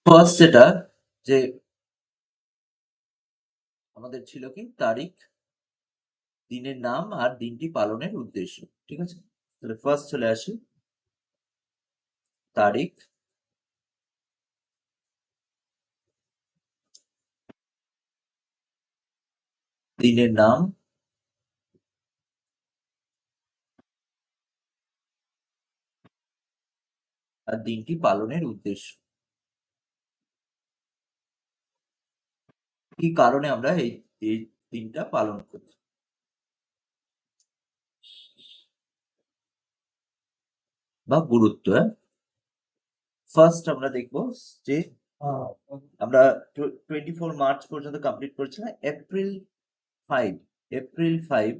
First যেটা যে আমাদের ছিল কি তারিখ, দিনের নাম আর দিনটি পালনের উদ্দেশ্য। ঠিক আছে? তাহলে ফার্স্ট চলে আসি। তারিখ, দিনের নাম আর দিনটি পালনের উদ্দেশ্য। কি কারণে আমরা এই দিনটা পালন করি বা গুরুত্ব। ফার্স্ট আমরা দেখবো যে আমরা 24 মার্চ পর্যন্ত কমপ্লিট করেছিলাম। April 5, April 5,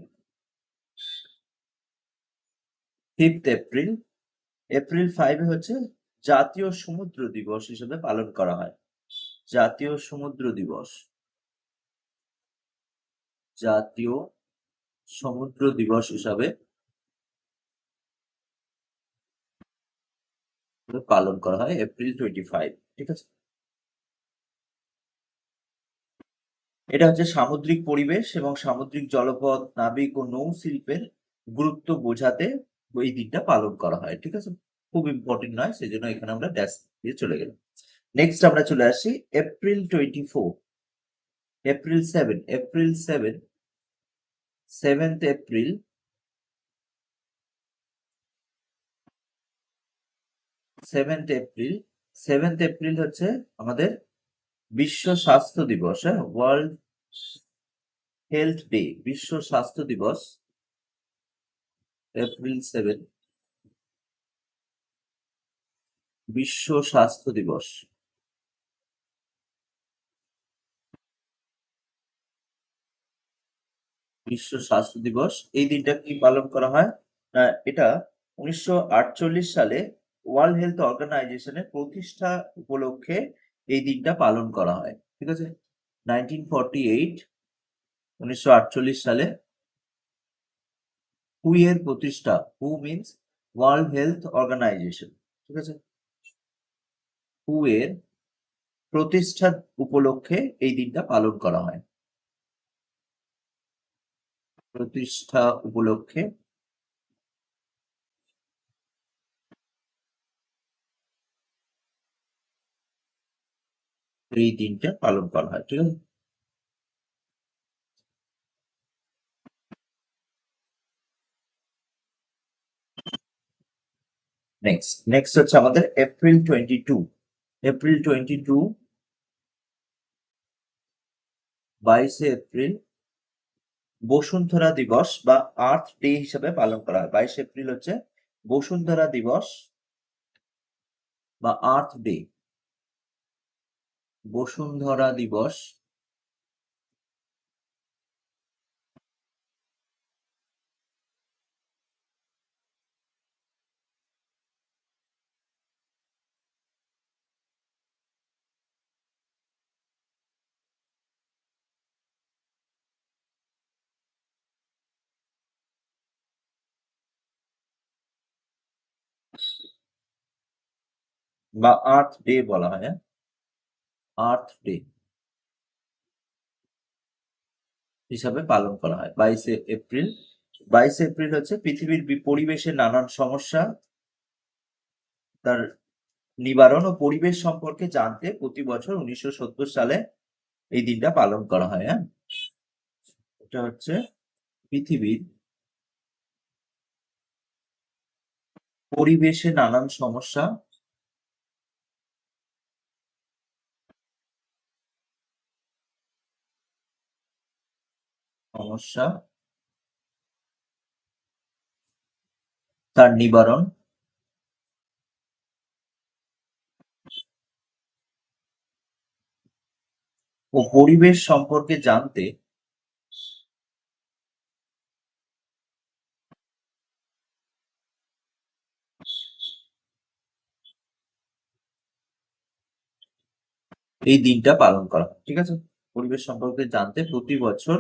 5th April, April 5 এ হচ্ছে জাতীয় সমুদ্র দিবস হিসেবে পালন করা হয়। জাতীয় সমুদ্র দিবস, জাতীয় সমুদ্র দিবস হিসাবে পালন করা হয় এপ্রিল 25। ঠিক আছে? এটা হচ্ছে সামুদ্রিক পরিবেশ এবং সামুদ্রিক জলপথ, নাবিক ও নৌ শিল্পের গুরুত্ব বোঝাতে এই দিনটা পালন করা হয়। ঠিক আছে? খুব ইম্পর্টেন্ট নয়, সেজন্য এখানে আমরা ড্যাশ দিয়ে চলে গেলাম। নেক্সট আমরা চলে আসি April 24, April 7, April 7, 7th April, 7th April, 7th April হচ্ছে আমাদের বিশ্ব স্বাস্থ্য দিবস, হ্যাঁ, ওয়ার্ল্ড হেলথ ডে, বিশ্ব স্বাস্থ্য দিবস, এপ্রিল 7, বিশ্ব স্বাস্থ্য দিবস। বিশ্ব স্বাস্থ্য দিবস, এই দিনটা কি পালন করা হয়? এটা 1948 সালে ওয়ার্ল্ড হেলথ অর্গানাইজেশনের প্রতিষ্ঠা উপলক্ষে এই দিনটা পালন করা হয়। ঠিক আছে? 1948, 1948 সালে হু এর প্রতিষ্ঠা, হু মিন্স ওয়ার্ল্ড হেলথ অর্গানাইজেশন। ঠিক আছে? হু এর প্রতিষ্ঠা উপলক্ষে এই দিনটা পালন করা হয়। প্রতিষ্ঠা উপলক্ষে এই দিনটা পালন করা হয়। ঠিক আছে? নেক্সট হচ্ছে আমাদের এপ্রিল 22, এপ্রিল 22, 22 এপ্রিল বসুন্ধরা দিবস বা আর্থ ডে হিসাবে পালন করা হয়। 22 এপ্রিল হচ্ছে বসুন্ধরা দিবস বা আর্থ ডে, বসুন্ধরা দিবস। বা আর্থ ডে বলা হয়, হ্যাঁ, আর্থ ডে হিসাবে পালন করা হয় 22 এপ্রিল। 22 এপ্রিল হচ্ছে পৃথিবীর পরিবেশের নানান সমস্যা, তার নিবারণ ও পরিবেশ সম্পর্কে জানতে প্রতি বছর 1970 সালে এই দিনটা পালন করা হয়। হ্যাঁ, এটা হচ্ছে পৃথিবীর পরিবেশে নানান সমস্যা, সমস্যা তার নিবারণ ও পরিবেশ সম্পর্কে জানতে এই দিনটা পালন করা হয়। ঠিক আছে? পরিবেশ সম্পর্কে জানতে প্রতি বছর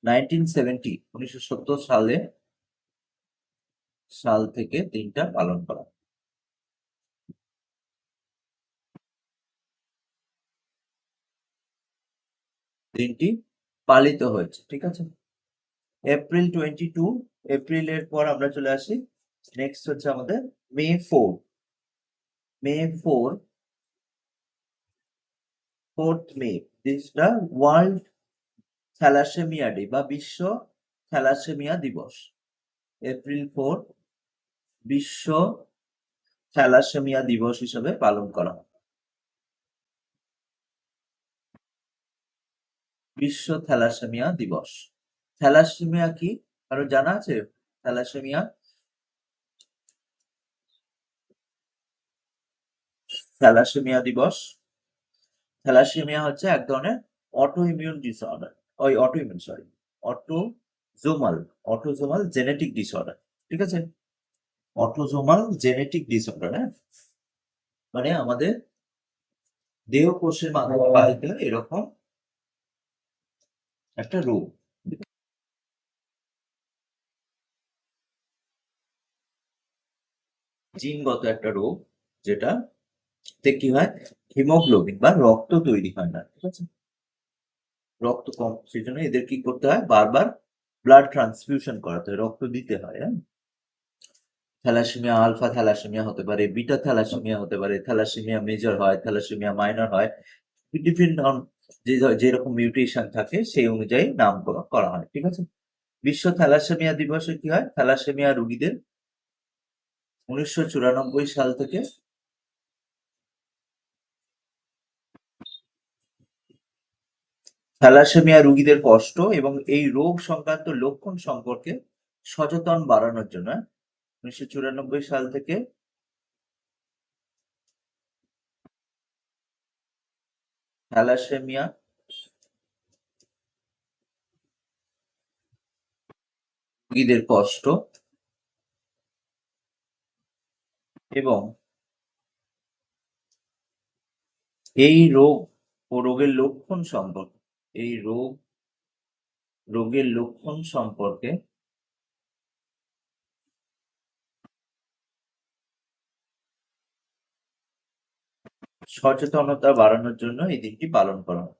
1970 সালে সাল থেকে দিনটা পালন করা হয়। দিনটি পালিত হয়েছে, ঠিক আছে। এপ্রিল 22, এপ্রিলের পর আমরা চলে আসি, নেক্সট হচ্ছে আমাদের মে 4। মে 4th মে, দিসটা ওয়ার্ল্ড থ্যালাসেমিয়া ডে বা বিশ্ব থ্যালাসেমিয়া দিবস। এপ্রিল 4 বিশ্ব থ্যালাসেমিয়া দিবস হিসেবে পালন করা হয়। বিশ্ব থ্যালাসেমিয়া দিবস। থ্যালাসেমিয়া কি কারো জানা আছে? থ্যালাসেমিয়া, থ্যালাসেমিয়া দিবস। থ্যালাসেমিয়া হচ্ছে এক ধরনের auto immune disorder, autosomal autosomal genetic disorder, ঠিক আছে। অটোজোমাল জেনেটিক ডিসঅর্ডার, হ্যাঁ, মানে আমাদের দেহ কোষের মাধ্যমে বাহিত এরকম একটা রোগ, জিনগত একটা রোগ, যেটা কি হয়, হিমোগ্লোবিন বা রক্ত তৈরি হয় না, ঠিক আছে। রক্ত কম, সেই জন্য এদের কি করতে হয়, বারবার ব্লাড ট্রান্সফিউশন করাতে হয়, রক্ত দিতে হয়, হ্যাঁ। থ্যালাসেমিয়া আলফা থ্যালাসেমিয়া হতে পারে, বিটা থ্যালাসেমিয়া হতে পারে, থ্যালাসেমিয়া মেজর হয়, থ্যালাসেমিয়া মাইনর হয়, ডিপেন্ড অন যেরকম মিউটেশন থাকে সেই অনুযায়ী নামকরণ করা হয়, ঠিক আছে। বিশ্ব থ্যালাসেমিয়া দিবসে কি হয়, থ্যালাসেমিয়া রোগীদের 1994 সাল থেকে থ্যালাসেমিয়া রোগীদের কষ্ট এবং এই রোগ সংক্রান্ত লক্ষণ সম্পর্কে সচেতন বাড়ানোর জন্য 1994 সাল থেকে থ্যালাসেমিয়া রোগীদের কষ্ট এবং এই রোগ ও রোগের লক্ষণ সম্পর্কে, এই রোগের লক্ষণ সম্পর্কে সচেতনতা বাড়ানোর জন্য এই দিনটি পালন করা হয়।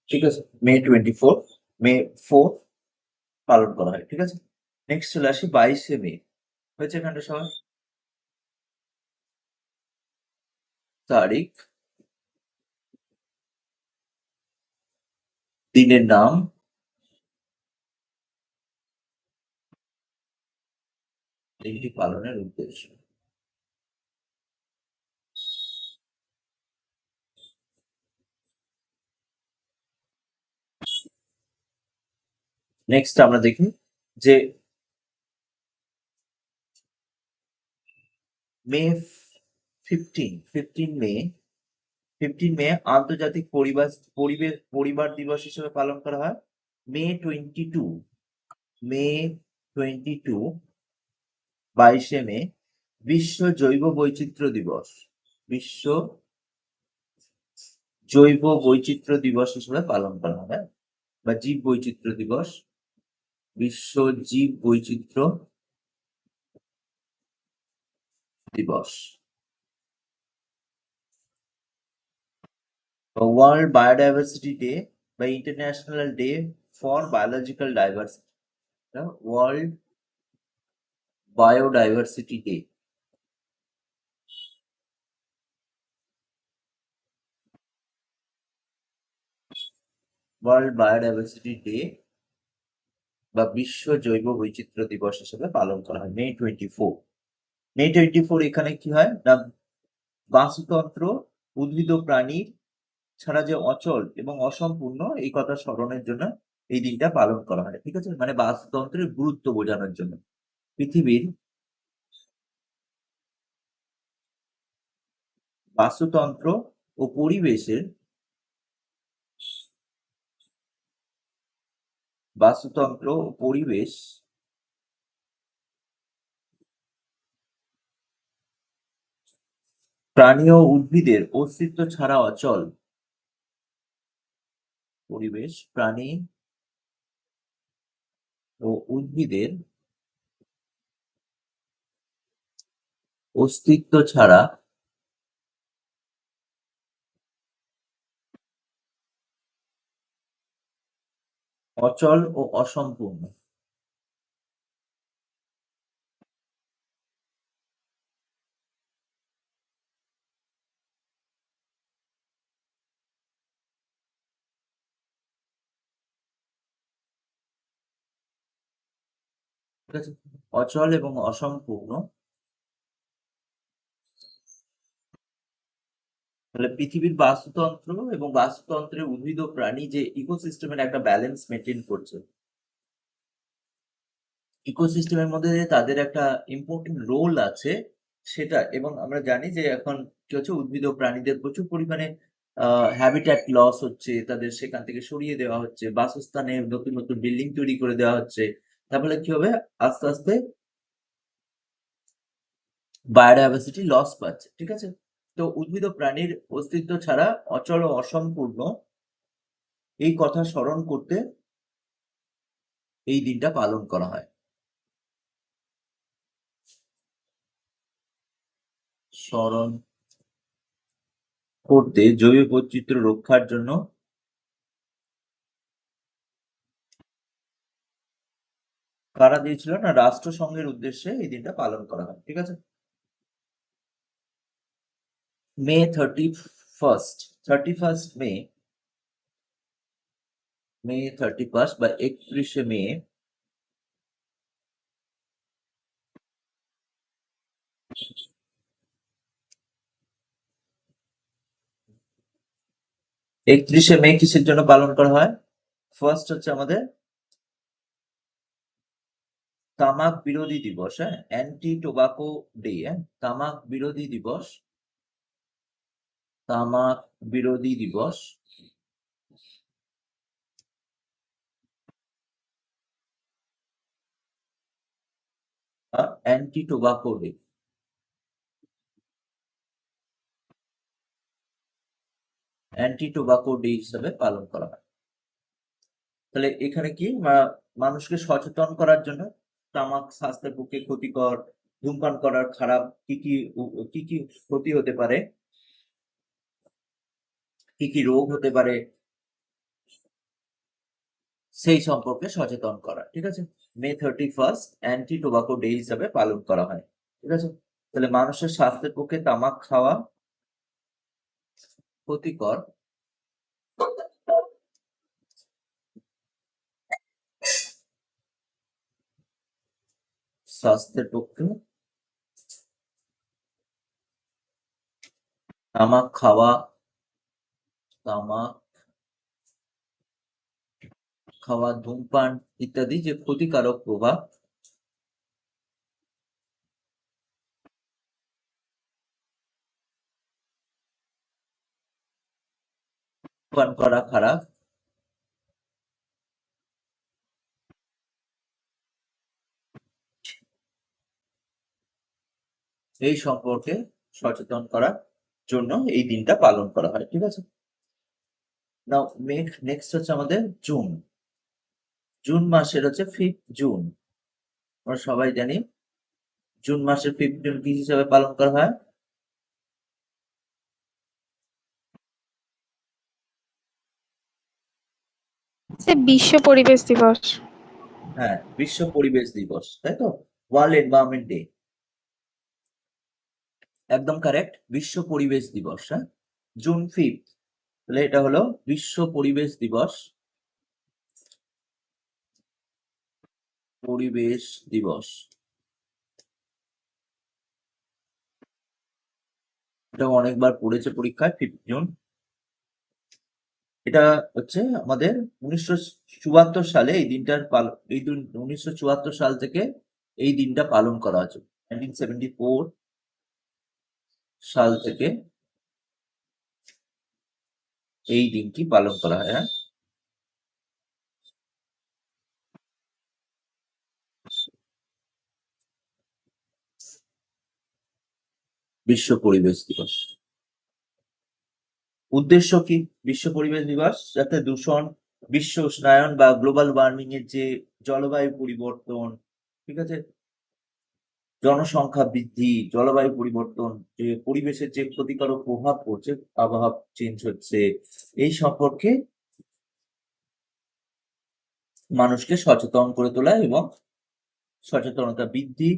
ঠিক আছে, মে 4 পালন করা হয়, ঠিক আছে। নেক্সট চলে আসি 22শে মে। হয়েছে এখানটা সবার তারিখ, দিনের নাম, দিনটি পালনের উদ্দেশ্য। নেক্সট আমরা দেখি যে মে 15 মে আন্তর্জাতিক পরিবার দিবস হিসেবে পালন করা হয়। মে 22 22শে মে বিশ্ব জৈব বৈচিত্র্য দিবস, বিশ্ব জৈব বৈচিত্র্য দিবস হিসেবে পালন করা হয়, বা জীব বৈচিত্র্য দিবস, বিশ্ব জীব বৈচিত্র্য দিবস। ওয়ার্ল্ড বায়োডাইভার্সিটি ডে বা international day for biological diversity, world biodiversity day. World biodiversity day বা বিশ্ব জৈব বৈচিত্র্য দিবস হিসেবে পালন করা হয় মে 24। এখানে কি হয় না, বাস্তুতন্ত্র, উদ্ভিদ ও প্রাণীর ছাড়া যে অচল এবং অসম্পূর্ণ এই কথা স্মরণের জন্য এই দিনটা পালন করা হয়, ঠিক আছে। মানে বাস্তুতন্ত্রের গুরুত্ব বোঝানোর জন্য পৃথিবীর বাস্তুতন্ত্র ও পরিবেশের বাস্তুতন্ত্র ও পরিবেশ প্রাণী ও উদ্ভিদের অস্তিত্ব ছাড়া অচল পরিবেশ, প্রাণী ও উদ্ভিদের অস্তিত্ব ছাড়া অচল ও অসম্পূর্ণ। ঠিক আছে, অচল এবং অসম্পূর্ণ। তাহলে পৃথিবীর বাস্তুতন্ত্র এবং বাস্তুতন্ত্রের উদ্ভিদ ও প্রাণী যে ইকোসিস্টেমের একটা ব্যালেন্স মেনটেন করছে, ইকোসিস্টেমের মধ্যে যে তাদের একটা ইম্পর্টেন্ট রোল আছে সেটা, এবং আমরা জানি যে এখন কি হচ্ছে, উদ্ভিদ ও প্রাণীদের প্রচুর পরিমাণে হ্যাবিট্যাট লস হচ্ছে, তাদের সেখান থেকে সরিয়ে দেওয়া হচ্ছে, বাসস্থানে নতুন নতুন বিল্ডিং তৈরি করে দেওয়া হচ্ছে। তার ফলে কি হবে, আস্তে আস্তে বায়োডাইভার্সিটি লস পাচ্ছে। ঠিক আছে, তো উদ্ভিদ ও প্রাণীর অস্তিত্ব ছাড়া অচল ও অসম্পূর্ণ, এই কথা স্মরণ করতে এই দিনটা পালন করা হয়। স্মরণ করতে জৈব বৈচিত্র্য রক্ষার জন্য কারা দিয়েছিল না, রাষ্ট্রসংঘের উদ্দেশ্যে এই দিনটা পালন করা হয়। ঠিক আছে, মে 31st মে, মে 31st বা 31শে মে 31শে মে কিসের জন্য পালন করা হয়? ফার্স্ট হচ্ছে আমাদের তামাক বিরোধী দিবস, হ্যাঁ, অ্যান্টি টোবাকো ডে, হ্যাঁ, তামাক বিরোধী দিবস, তামাক বিরোধী দিবস। Anti tobacco day, anti tobacco day হিসাবে পালন করা হয়। তাহলে এখানে কি মানুষকে সচেতন করার জন্য তামাক স্বাস্থ্যের পক্ষে ক্ষতিকর, ধূমপান করার খারাপ কি কি কি কি ক্ষতি হতে পারে, কি কি রোগ হতে পারে, সেই সম্পর্কে সচেতন করা। ঠিক আছে, মে 31st অ্যান্টি টোবাকো ডে হিসাবে পালন করা হয়। ঠিক আছে, তাহলে মানুষের স্বাস্থ্যের পক্ষে তামাক খাওয়া ক্ষতিকর, স্বাস্থ্যের পক্ষে তামাক খাওয়া, তামাক খাওয়া, ধূমপান ইত্যাদি যে ক্ষতিকারক প্রভাব ধূমপান করা খারাপ, এই সম্পর্কে সচেতন করার জন্য এই দিনটা পালন করা হয়। ঠিক আছে, নাও নেক্সট হচ্ছে আমাদের জুন। জুন মাসের হচ্ছে 5th জুন, আমরা সবাই জানি জুন মাসের 5th জুন কি হিসাবে পালন করা হয়? বিশ্ব পরিবেশ দিবস। হ্যাঁ, বিশ্ব পরিবেশ দিবস, তাই তো, ওয়ার্ল্ড এনভায়রনমেন্ট ডে, একদম কারেক্ট, বিশ্ব পরিবেশ দিবস। হ্যাঁ, জুন 5th, তাহলে এটা হলো বিশ্ব পরিবেশ দিবস, পরিবেশ দিবস। এটা অনেকবার পড়েছে পরীক্ষায়, 5th জুন। এটা হচ্ছে আমাদের 1974 সালে এই দিনটার পালন, 1974 সাল থেকে এই দিনটা পালন করা হচ্ছে। 1974 সাল থেকে এই দিনটি পালন করা হয়। হ্যাঁ, বিশ্ব পরিবেশ দিবস। উদ্দেশ্য কি বিশ্ব পরিবেশ দিবস? যাতে দূষণ, বিশ্ব উষ্ণায়ন বা গ্লোবাল ওয়ার্মিং এর যে জলবায়ু পরিবর্তন, ঠিক আছে, জনসংখ্যা বৃদ্ধি, জলবায়ু পরিবর্তন, যে পরিবেশের যে ক্ষতিকারক প্রভাব পড়ছে, আবহাওয়া চেঞ্জ হচ্ছে, এই সম্পর্কে মানুষকে সচেতন করে তোলা এবং সচেতনতা বৃদ্ধি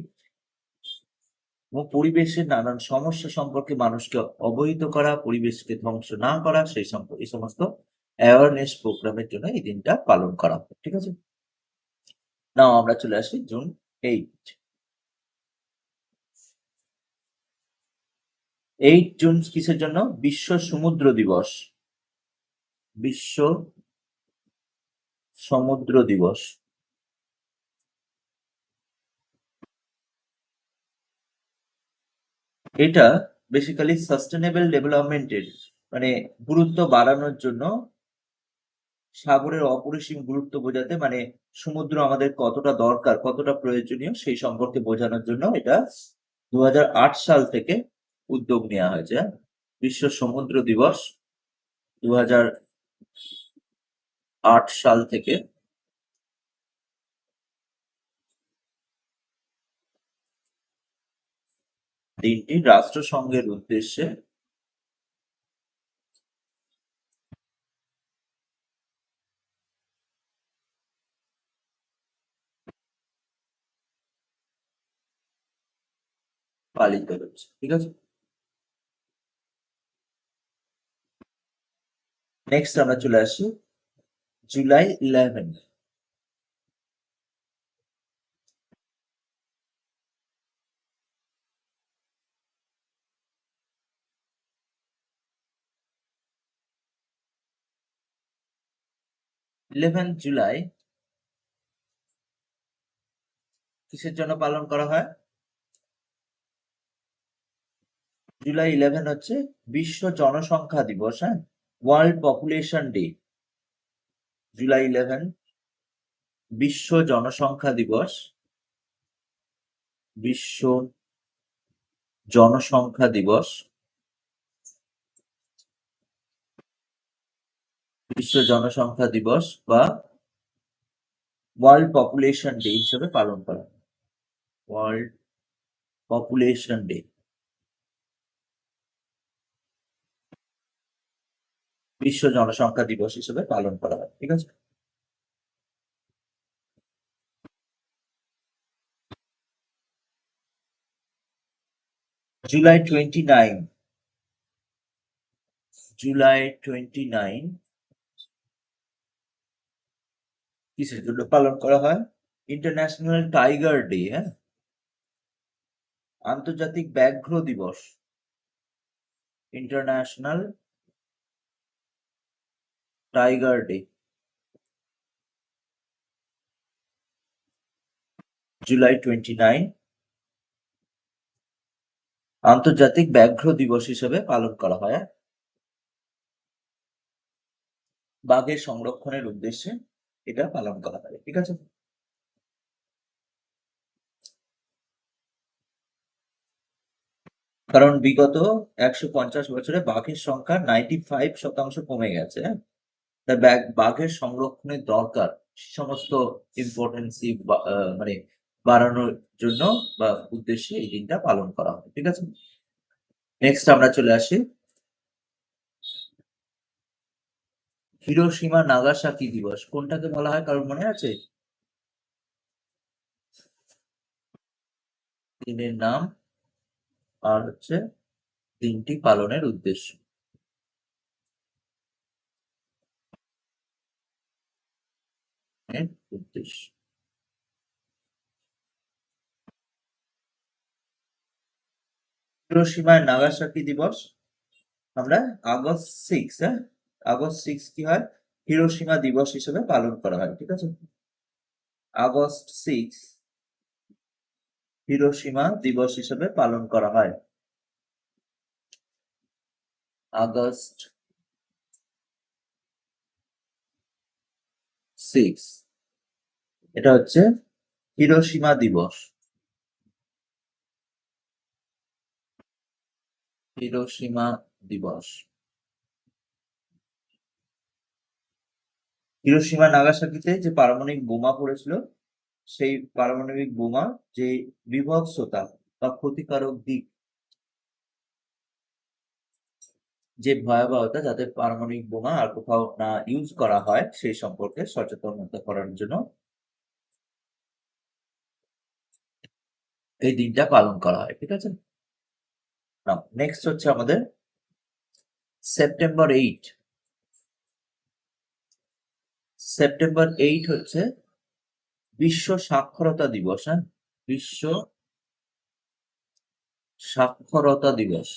এবং পরিবেশের নানান সমস্যা সম্পর্কে মানুষকে অবহিত করা, পরিবেশকে ধ্বংস না করা, সেই সম্পর্কে এই সমস্ত অ্যাওয়ারনেস প্রোগ্রামের জন্য এই দিনটা পালন করা হয়। ঠিক আছে? নাও আমরা চলে আসি জুন 8। 8 জুন কিসের জন্য? বিশ্ব সমুদ্র দিবস। বিশ্ব সমুদ্র দিবস। এটা বেসিক্যালি সাস্টেনেবল ডেভেলপমেন্টের মানে গুরুত্ব বাড়ানোর জন্য, সাগরের অপরিসীম গুরুত্ব বোঝাতে, মানে সমুদ্র আমাদের কতটা দরকার, কতটা প্রয়োজনীয় সেই সম্পর্কে বোঝানোর জন্য এটা 2008 সাল থেকে উদ্যোগ নেওয়া হয়েছে। বিশ্ব সমুদ্র দিবস 2008 সাল থেকে দিনটি রাষ্ট্রসংঘের উদ্দেশ্যে পালিত হচ্ছে। ঠিক আছে? নেক্সট আমরা চলে আসি জুলাই 11। জুলাই কিসের জন্য পালন করা হয়? জুলাই 11 হচ্ছে বিশ্ব জনসংখ্যা দিবস। হ্যাঁ, ওয়ার্ল্ড পপুলেশন ডে। জুলাই 11 বিশ্ব জনসংখ্যা দিবস। বিশ্ব জনসংখ্যা দিবস। বিশ্ব জনসংখ্যা দিবস বা ওয়ার্ল্ড পপুলেশন ডে হিসেবে পালন করা হয়। ওয়ার্ল্ড পপুলেশন ডে, বিশ্ব জনসংখ্যা দিবস হিসেবে পালন করা হয়। ঠিক আছে? জুলাই 29। জুলাই 29 কিসের জন্য পালন করা হয়? International tiger day. হ্যাঁ, আন্তর্জাতিক ব্যাঘ্র দিবস। ইন্টারন্যাশনাল টাইগার ডে, জুলাই 29 আন্তর্জাতিক ব্যাঘ্র দিবস হিসেবে পালন করা হয়। বাঘের সংরক্ষণের উদ্দেশ্যে এটা পালন করা হয়। ঠিক আছে? কারণ বিগত 150 বছরে বাঘের সংখ্যা 95% কমে গেছে। হ্যাঁ? তাই বাঘের সংরক্ষণের দরকার, সে সমস্ত ইম্পর্টেন্সি মানে বাড়ানোর জন্য বা উদ্দেশ্যে এই দিনটা পালন করা হয়। ঠিক আছে? নেক্সট আমরা চলে আসি হিরোশিমা নাগাসাকি দিবস। কোনটাকে বলা হয় কারোর মনে আছে? দিনের নাম আর হচ্ছে দিনটি পালনের উদ্দেশ্য। উদ্দেশ্য হিরোশিমা নাগাসাকি দিবস আমরা আগস্ট 6। হ্যাঁ, আগস্ট 6 কি হয়? হিরোশিমা দিবস হিসেবে পালন করা হয়। ঠিক আছে? আগস্ট 6 হিরোশিমা দিবস হিসেবে পালন করা হয়। আগস্ট 6 এটা হচ্ছে হিরোশিমা দিবস। হিরোশিমা দিবস। হিরোশিমা নাগাসাকিতে যে পারমাণবিক বোমা পড়েছিল, সেই পারমাণবিক বোমা যে বিভৎসতা বা ক্ষতিকারক দিক, যে ভয়াবহতা, যাতে পারমাণবিক বোমা আর কোথাও না ইউজ করা হয় সেই সম্পর্কে সচেতনতা করার জন্য এই দিনটা পালন করা হয়। ঠিক আছে, নেক্সট হচ্ছে আমাদের সেপ্টেম্বর 8। সেপ্টেম্বর 8 হচ্ছে বিশ্ব সাক্ষরতা দিবস। হ্যাঁ, বিশ্ব সাক্ষরতা দিবস।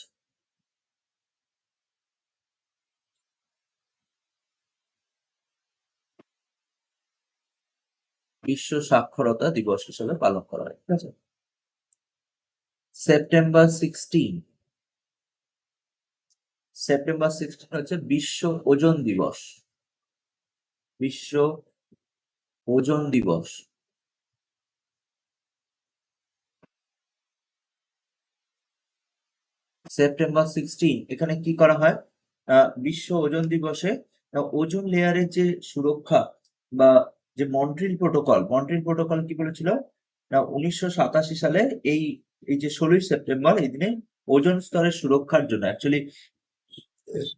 বিশ্ব সাক্ষরতা দিবস হিসেবে পালন করা হয়। ঠিক আছে, সেপ্টেম্বর 16। সেপ্টেম্বর 16 হচ্ছে বিশ্ব ওজন দিবস। বিশ্ব ওজন দিবস। সেপ্টেম্বর 16 এখানে কি করা হয়? বিশ্ব ওজন দিবসে ওজন লেয়ারের যে সুরক্ষা বা যে মন্ট্রিল প্রোটোকল কি বলেছিল না, 1987 সালে এই এই যে 16ই সেপ্টেম্বর এই দিনে ওজন স্তরের সুরক্ষার জন্য অ্যাকচুয়ালি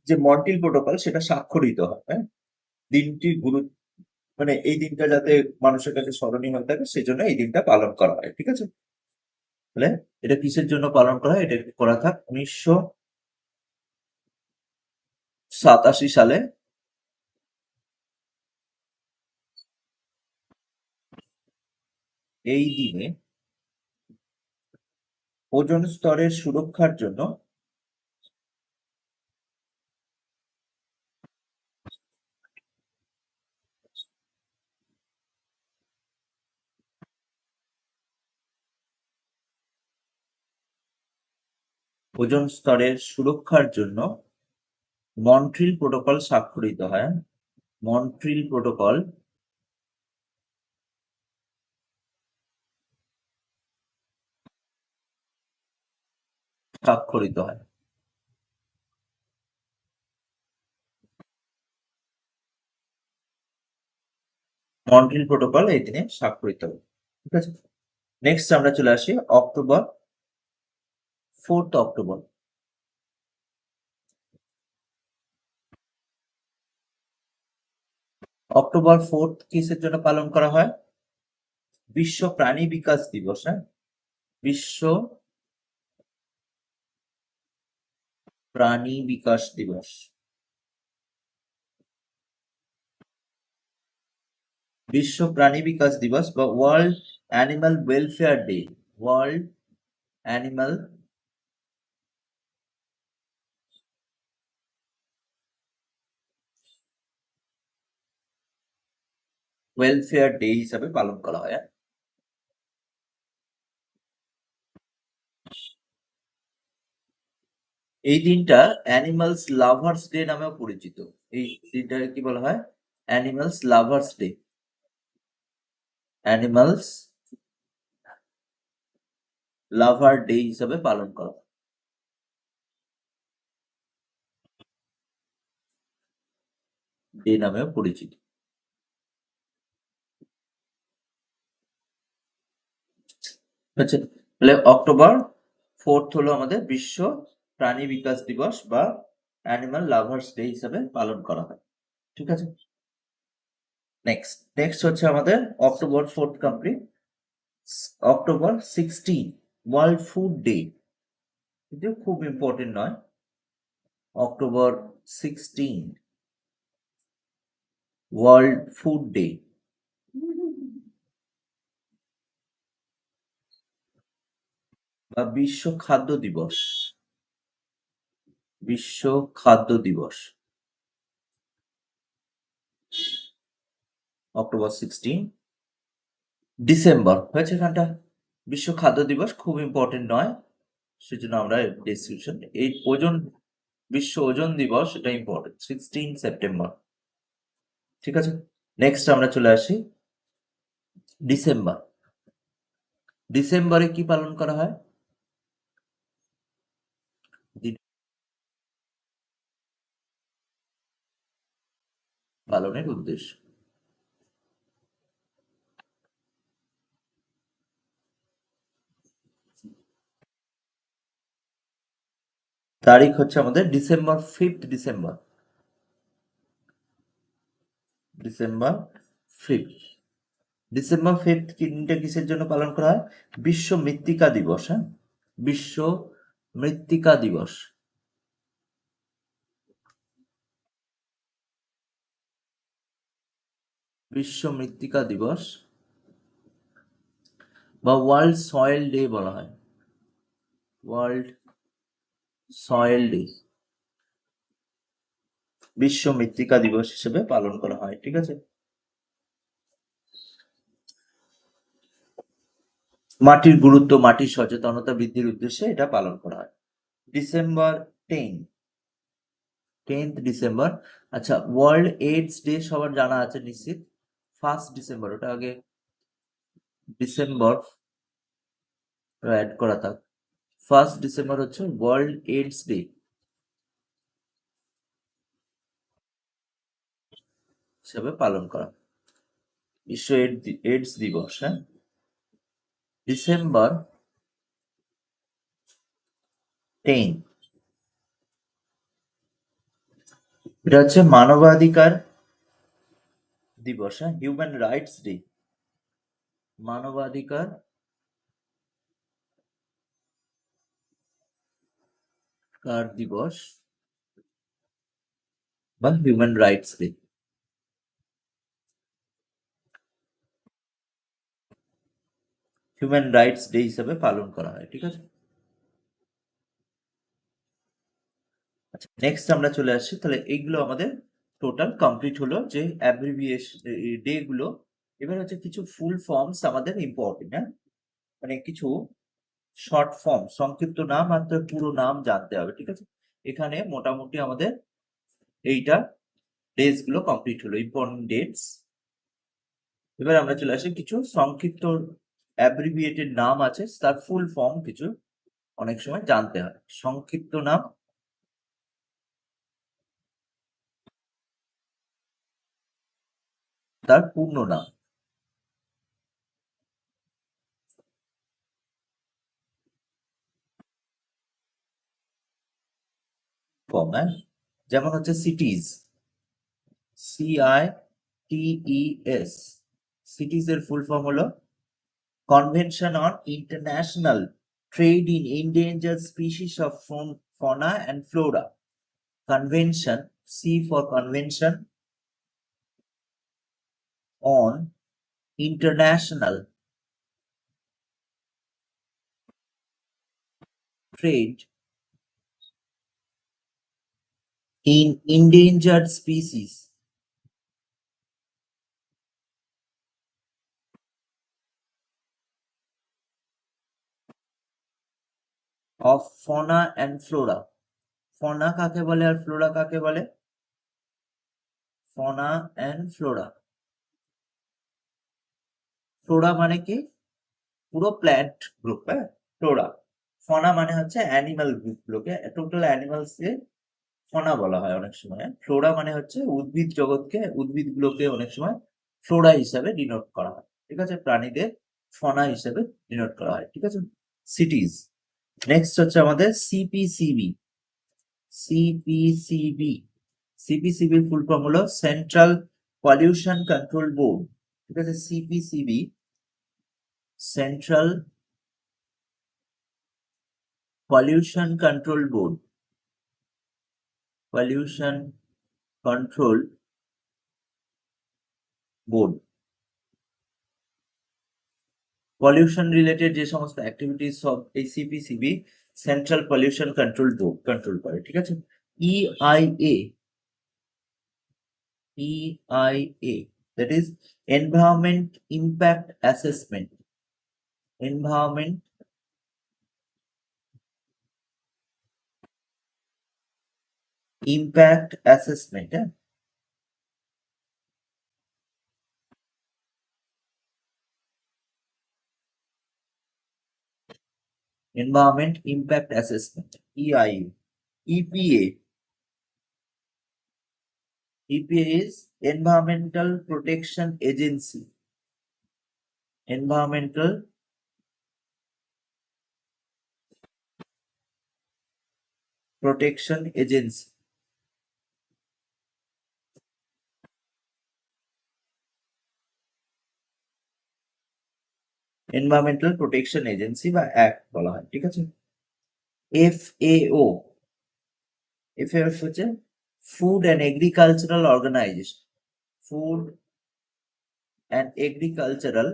যে মন্ট্রিল প্রোটোকল সেটা স্বাক্ষরিত হয়। হ্যাঁ, দিনটি মানে এই দিনটা যাতে মানুষের কাছে স্মরণীয় হয়ে থাকে সেই জন্য এই দিনটা পালন করা হয়। ঠিক আছে, তাহলে এটা কিসের জন্য পালন করা হয়? এটা করা থাক 1987 সালে এই দিনে ওজোন স্তরের সুরক্ষার জন্য ওজোন স্তরের সুরক্ষার জন্য মন্ট্রিল প্রোটোকল স্বাক্ষরিত হয়। মন্ট্রিল প্রোটোকল স্বাক্ষরিত হয়। মন্ট্রিল প্রোটোকল এই দিনে স্বাক্ষরিত হয়। ঠিক আছে, নেক্সট আমরা চলে আসি অক্টোবর 4 অক্টোবর। অক্টোবর 4 কিসের জন্য পালন করা হয়? বিশ্ব প্রাণী বিকাশ দিবস। হ্যাঁ, বিশ্ব প্রাণী বিকাশ দিবস। বিশ্ব প্রাণী বিকাশ দিবস বা world animal welfare day. World animal welfare day হিসাবে পালন করা হয়। এই দিনটা অ্যানিমালস লাভার্স ডে নামেও পরিচিত। এই দিনটাকে কি বলা হয়? Animals lovers day. অ্যানিমালস লাভার ডে হিসাবে পালন করা হয়। ডে নামেও পরিচিত। আচ্ছা, তাহলে অক্টোবর 4 হলো আমাদের বিশ্ব প্রাণী বিকাশ দিবস বা অ্যানিমাল লাভার্স ডে হিসাবে পালন করা হয়। ঠিক আছে, নেক্সট হচ্ছে আমাদের October 4 complete. October 16 world food day. কিন্তু খুব ইম্পর্টেন্ট নয়। অক্টোবর 16 ওয়ার্ল্ড ফুড ডে বা বিশ্ব খাদ্য দিবস। বিশ্ব খাদ্য দিবস অক্টোবর 16 ডিসেম্বর হয়েছে এখানটা। বিশ্ব খাদ্য দিবস খুব ইম্পর্টেন্ট নয়, সেজন্য আমরা ডিসক্রিপশন এই ওজন বিশ্ব ওজন দিবস এটা ইম্পর্টেন্ট 16 সেপ্টেম্বর। ঠিক আছে, নেক্সট আমরা চলে আসি ডিসেম্বর। ডিসেম্বরে কি পালন করা হয়? পালনের উদ্দেশ্য। তারিখ হচ্ছে আমাদের December 5th December. December 5th। December 5th দিনটা কিসের জন্য পালন করা হয়? বিশ্ব মৃত্তিকা দিবস। হ্যাঁ, বিশ্ব মৃত্তিকা দিবস। বিশ্ব মৃত্তিকা দিবস বা ওয়ার্ল্ড সয়েল ডে বলা হয়। ওয়ার্ল্ড সয়েল ডে, বিশ্ব মৃত্তিকা দিবস হিসেবে পালন করা হয়। ঠিক আছে। মাটির গুরুত্ব, মাটির সচেতনতা বৃদ্ধির উদ্দেশ্যে এটা পালন করা হয়। December 10th December. আচ্ছা, ওয়ার্ল্ড এইডস ডে সবার জানা আছে নিশ্চিত। 1st ডিসেম্বর, ওটা আগে ডিসেম্বর অ্যাড করা থাক। 1st ডিসেম্বর হচ্ছে ওয়ার্ল্ড এইডস ডে হিসেবে পালন করা, বিশ্ব এইডস দিবস। হ্যাঁ, ডিসেম্বর 10, এটা হচ্ছে মানবাধিকার দিবস। হ্যাঁ, হিউম্যান রাইটস ডে, মানবাধিকার দিবস বা human rights day. Human rights day হিসেবে পালন করা হয়। ঠিক আছে। আচ্ছা, নেক্সট আমরা চলে আসছি। তাহলে এইগুলো আমাদের টোটাল কমপ্লিট হলো, যে অ্যাব্রিভিয়েশন ডে গুলো। এবার হচ্ছে কিছু ফুল ফর্মস আমাদের ইম্পর্টেন্ট। হ্যাঁ, মানে কিছু শর্ট ফর্ম, সংক্ষিপ্ত নাম আর তার পুরো নাম জানতে হবে। ঠিক আছে। এখানে মোটামুটি আমাদের এইটা ডেজ গুলো কমপ্লিট হলো, ইম্পর্টেন্ট ডেটস। এবার আমরা চলে আসি কিছু সংক্ষিপ্ত অ্যাব্রিভিয়েটেড নাম আছে, তার ফুল ফর্ম কিছু অনেক সময় জানতে হয়। সংক্ষিপ্ত নাম, তার পূর্ণ নাম। ফর্ম, হ্যাঁ, যেমন হচ্ছে সিটিজ, CITES। সিটিজ এর ফুল ফর্ম হলো convention on international trade in endangered species of fauna and flora. Convention, C for convention on international trade in endangered species of fauna and flora. ফনা কাকে বলে আর ফ্লোরা কাকে বলে? ফনা অ্যান্ড ফ্লোরা। ফ্লোরা মানে কি? পুরো plant group. হ্যাঁ, Flora. ফনা মানে হচ্ছে অ্যানিমাল গ্রুপ গুলোকে, টোটাল অ্যানিমালস কে ফনা বলা হয় অনেক সময়। ফ্লোরা মানে হচ্ছে উদ্ভিদ জগৎকে, উদ্ভিদ গুলোকে অনেক সময় ফ্লোরা হিসাবে ডিনোট করা হয়। ঠিক আছে, প্রাণীদের ফনা হিসাবে ডিনোট করা হয়। ঠিক আছে। সিটিজ। নেক্সট হচ্ছে আমাদের সিপিসিবি। সিপিসিবি, সিপিসিবির ফুল ফর্ম হলো সেন্ট্রাল পলিউশন কন্ট্রোল বোর্ড। ঠিক আছে, CPCB, central pollution control board, pollution control board. Pollution related যে সমস্ত অ্যাক্টিভিটিস সব এই CPCB, central pollution control board, control করে। ঠিক আছে। EIA, EIA, that is environment impact assessment. Environment impact assessment. হ্যাঁ, environment impact assessment, EIA. EPA, EPA is Environmental Protection Agency. Environmental Protection Agency. Environmental protection agency বা act বলা হয়, ঠিক আছে। FAO, FAO হচ্ছে food and agricultural organization, food and agricultural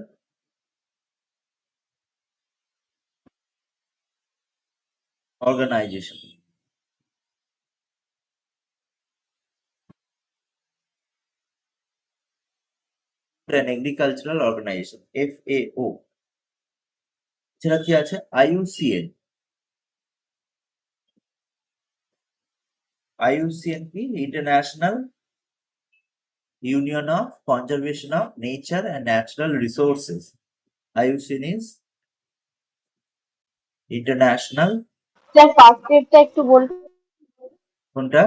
organization. Food and agricultural organization, FAO। এছাড়া কি আছে? IUCN। IUCN কি? International union of conservation of nature and natural resources. IUCN is international. Sir first গ্রেডটা একটু বলুন। কোনটা?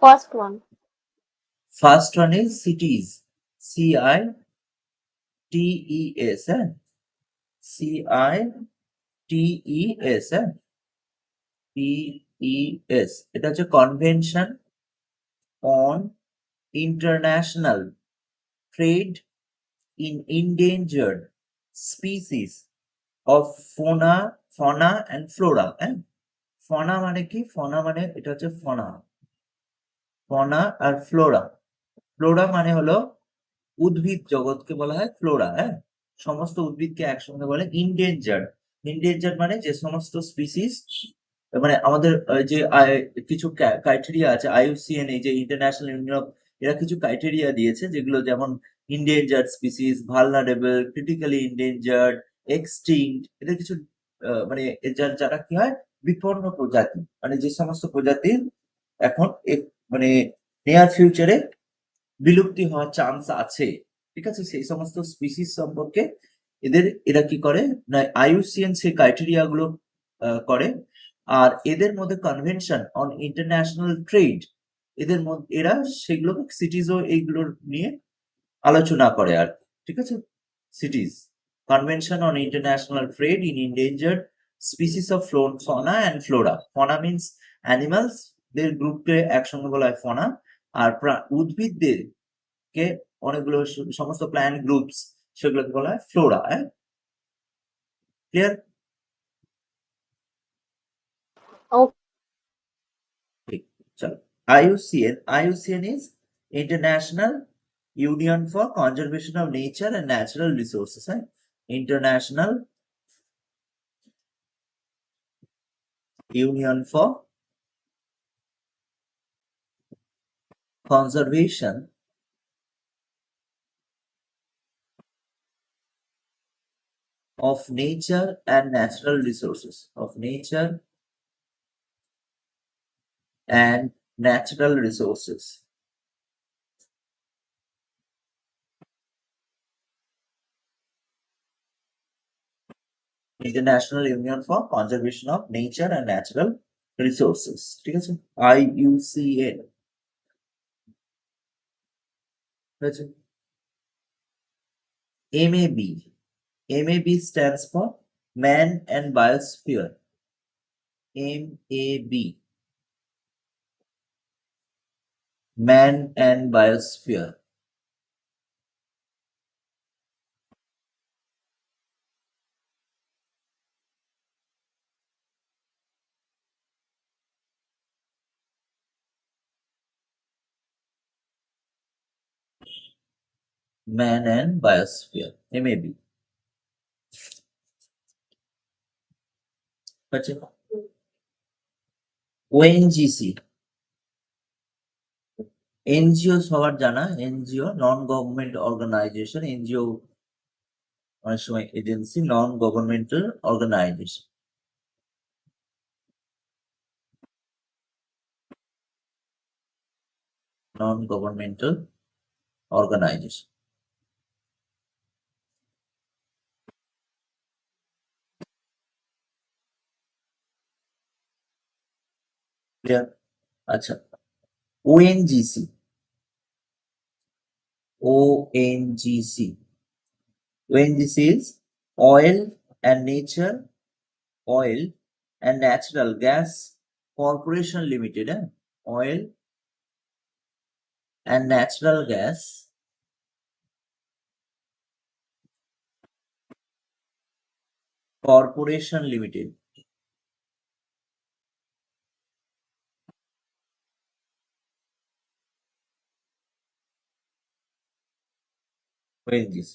First one. First one is cities, CITES, CITES, PES। এটা হচ্ছে কনভেনশন on international trade in endangered species of fauna and flora। Fauna মানে কি? ফনা মানে এটা হচ্ছে ফনা আর ফ্লোরা। ফ্লোরা মানে হলো উদ্ভিদ জগৎকে বলা হয় ফ্লোরা। সমস্ত উদ্ভিদকে একসঙ্গে বলে ইনডেঞ্জার্ড। ইনডেঞ্জার্ড মানে যে সমস্ত স্পিসিস, মানে আমাদের যে কিছু ক্রাইটেরিয়া আছে, IUCN এই যে ইন্টারন্যাশনাল ইউনিয়ন অফ, এরা কিছু ক্রাইটেরিয়া দিয়েছে যেগুলো যেমন ইনডেঞ্জার্ড স্পিসিস, ভালনারেবল, ক্রিটিক্যালি ইনডেঞ্জার্ড, এক্সটিংক্ট, এদের কিছু মানে যারা কি হয় বিপন্ন প্রজাতি, মানে যে সমস্ত প্রজাতির এখন মানে নিয়ার ফিউচারে বিলুপ্তি হওয়ার চান্স আছে, ঠিক আছে, সেই সমস্ত স্পিসিস সম্পর্কে এরা কি করে না, IUCN সেই ক্রাইটেরিয়া গুলো করে। আর এদের মধ্যে কনভেনশন অন ইন্টারন্যাশনাল ট্রেড, এদের মধ্যে এরা সেগুলো সিটিজও এইগুলোর নিয়ে আলোচনা করে আর, ঠিক আছে। CITES convention on international trade in endangered species of fauna and flora. Fauna means animals, দের গ্রুপকে একসঙ্গে বলা হয় ফনা। আর উদ্ভিদদের কে অনেকগুলো সমস্ত প্ল্যান্ট গ্রুপস, সেগুলোকে বলা হয় ফ্লোরা। ক্লিয়ার? ওকে। চলো, IUCN is International Union for Conservation of Nature and Natural Resources। International Union for Conservation of Nature and Natural Resources, of Nature and Natural Resources। International Union for Conservation of Nature and Natural Resources, ঠিক আছে, IUCN। MAB stands for Man and Biosphere। MAB, Man and Biosphere। Man and Biosphere, MAB। ONGC, NGO সবার জানা, NGO non government organization. NGO অনেক সময় agency, non governmental organization. Non governmental organization. Clear? আচ্ছা, ONGC. ONGC. ONGC is Oil and Natural Gas Corporation Limited. Oil and Natural Gas Corporation Limited. ONGC.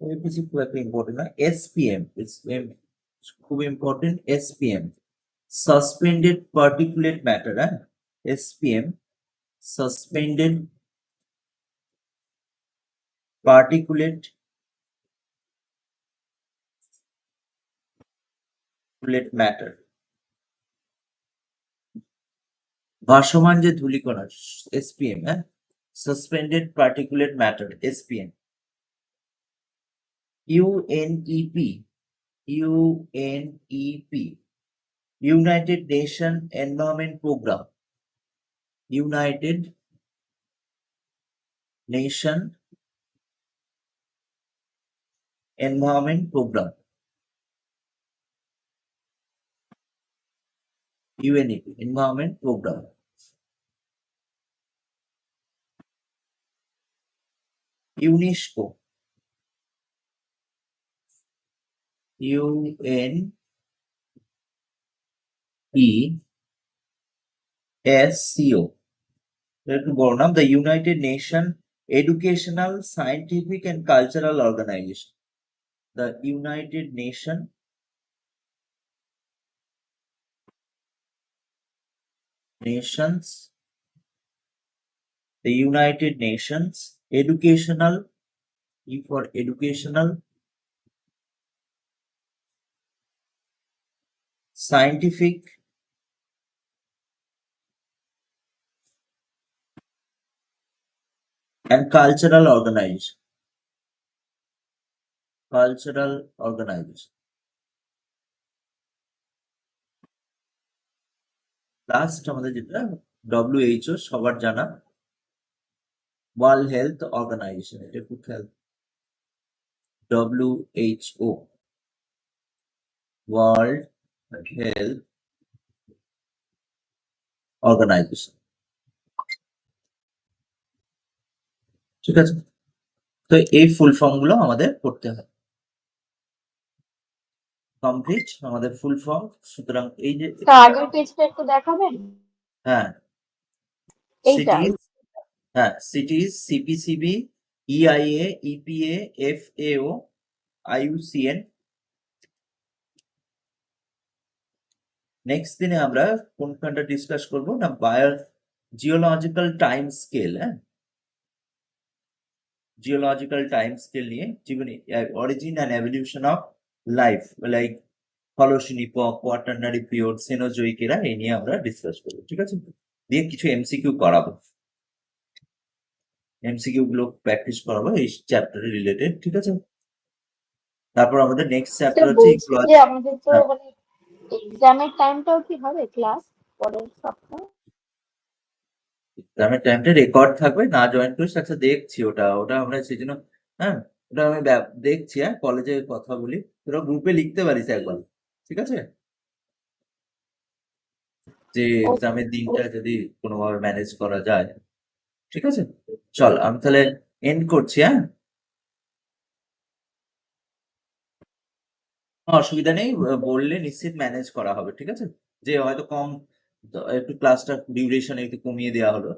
OEPC খুব একটা important না। SPM খুব important. SPM Suspended Particulate Matter। SPM Suspended Particulate Matter। ভাসমান যে ধূলিকণা SPM। Suspended Particulate Matter SPM। UNEP United Nation Environment Program। United Nation Environment Program। UNEP Environment Program। UNESCO UNESCO একটু বড় নাম, the United Nation Educational, Scientific and Cultural Organization। The United Nation Educational, E for Educational, Scientific and Cultural Organization। Last আমাদের যেটা WHO সবার জানা, world health organisation. এটা খুব খেয়াল, WHO ওয়ার্ল্ড হেলথ অর্গানাইজেশন। ঠিক আছে, তো এই ফুল ফর্ম গুলো আমাদের করতে হয়। কমপ্লিট আমাদের ফুল ফর্ম। সুতরাং এই যে আগের পেজটা একটু দেখাবেন। হ্যাঁ, এইটা CITES, CPCB, EIA, EPA, FAO, IUCN। Next দিনে আমরা কোনখানটা ডিসকাস করব না, geological time scale. Geological time scale নিয়ে জীবনী, origin and evolution of life, like Holocene epoch, Quaternary period, Cenozoic era, এই নিয়ে আমরা ডিসকাস করবো। ঠিক আছে, দিয়ে কিছু MCQ করাবো, MCQ গুলো প্র্যাকটিস করাবো এই চ্যাপ্টারে রিলেটেড। ঠিক আছে, তারপর আমাদের নেক্সট চ্যাপ্টার হচ্ছে বলছি যে আমাদের তো মানে এক্সামের টাইমটাও কি হবে ক্লাস পরের সপ্তাহে? এক্সামের টাইমটা রেকর্ড থাকবে, না জয়েন করিস। আচ্ছা দেখছি, ওটা আমরা সেই জন্য, ওটা আমি দেখছি। কলেজে কথা বলি, তোরা গ্রুপে লিখতে পারিস একবার। ঠিক আছে, যে এক্সামের দিনটা যদি কোনোভাবে ম্যানেজ করা যায়। ঠিক আছে, চল আমি তাহলে এন্ড করছি। অসুবিধা নেই, বললে নিশ্চিত ম্যানেজ করা হবে। ঠিক আছে, যে হয়তো কম, একটু ক্লাসটা ডিউরেশন একটু কমিয়ে দেওয়া হলো।